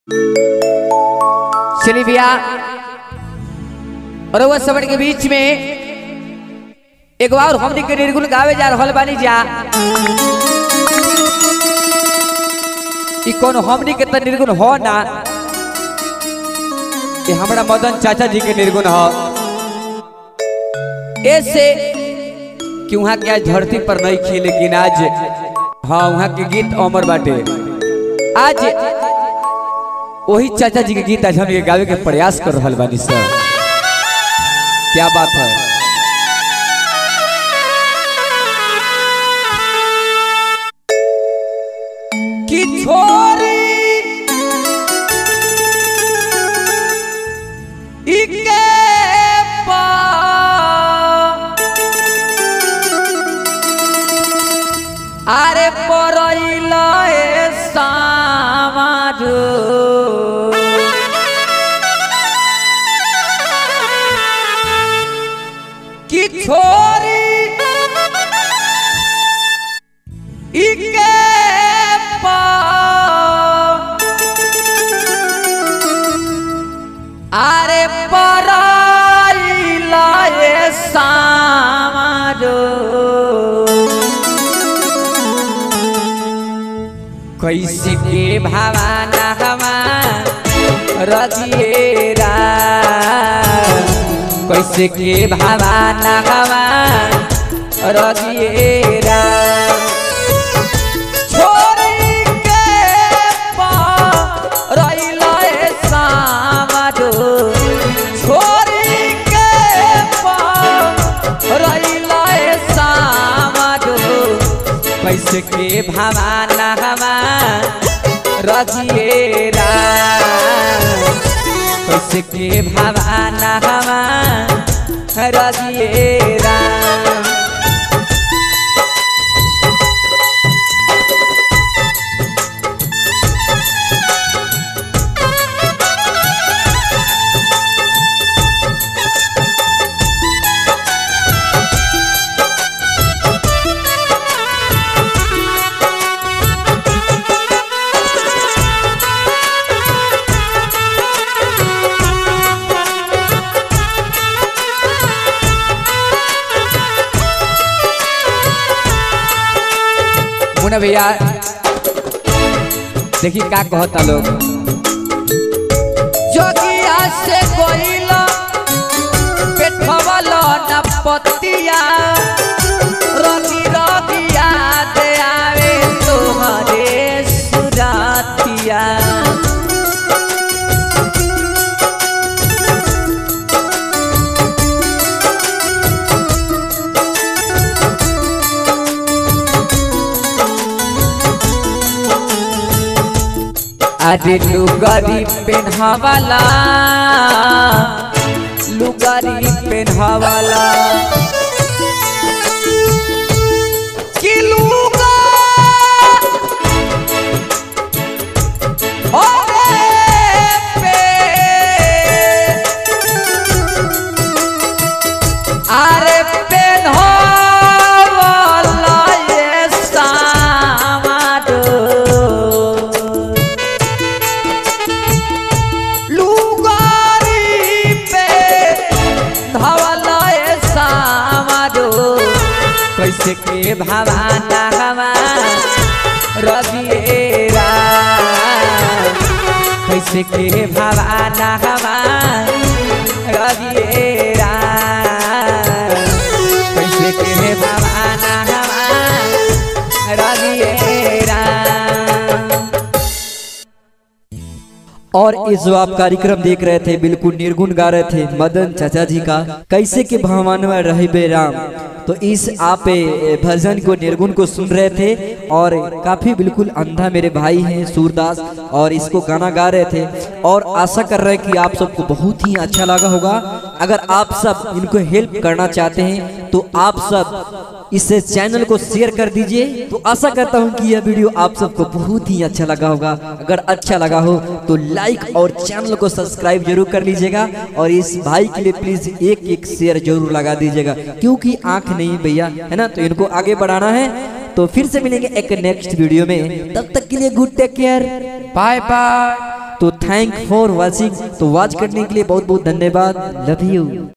चलिए भैया, और वो समझ के बीच में एक बार हमनी के निर्गुण गावे जा रहल बानी जा। ई कौन हमनी के त निर्गुण हो ना, ये हमारा मदन चाचा जी के निर्गुण हो। ऐसे कि वहाँ के आज धरती पर नहीं खी, लेकिन आज हाँ वहाँ के गीत अमर बाटे। आज वही चाचा जी के गीत आज हम ये गावे के प्रयास कर रहल बानी सर। क्या बात है। कि छोरी इके आरे परइला ए समाज कि छोरी इके आरे परइला ए समाज कैसे के भावना हवा रजिएरा, कैसे के भावना हवा रजिएरा। छोरी के परइला ए समाज, छोरी के परइला ए समाज, कैसे के भावना हवा रजिएरा, कैसे के भावना हवा रजिएरा। मुन्ना भैया देखी का कहता लोग। जोगिया से कोइला पेठवाला न पतिया, रगी रगिया दे आवे तुम्हारे सुरातिया। अरे लुगारी पेन्हावाला, लुगारी पेन्हावाला कि लुगा पे अरे पेन्हावाला ये समाज, कैसे के भावना हवा रजिएरा, कैसे के भावना हवा रजिएरा, कैसे के भावना हवा रजिएरा। और इस जो आप कार्यक्रम देख रहे थे बिल्कुल निर्गुण गा रहे थे मदन चाचा जी का, कैसे के भावन में रहे राम। तो इस आप भजन को निर्गुण को सुन रहे थे और काफी बिल्कुल अंधा मेरे भाई हैं सूरदास, और इसको गाना गा रहे थे। और आशा कर रहे हैं कि आप सबको बहुत ही अच्छा लगा होगा। अगर आप सब इनको हेल्प करना चाहते हैं तो आप सब इस चैनल को शेयर कर दीजिए। तो आशा करता हूं कि यह वीडियो आप सबको बहुत ही अच्छा लगा होगा। अगर अच्छा लगा हो तो लाइक और चैनल को सब्सक्राइब जरूर कर लीजिएगा, और इस भाई के लिए प्लीज एक एक शेयर जरूर लगा दीजिएगा, क्योंकि आंख नहीं भैया है ना, तो इनको आगे बढ़ाना है। तो फिर से मिलेंगे एक नेक्स्ट वीडियो में, तब तक के लिए good take care, bye bye. तो थैंक फॉर वॉचिंग। तो वॉच करने के लिए बहुत बहुत धन्यवाद। Love you.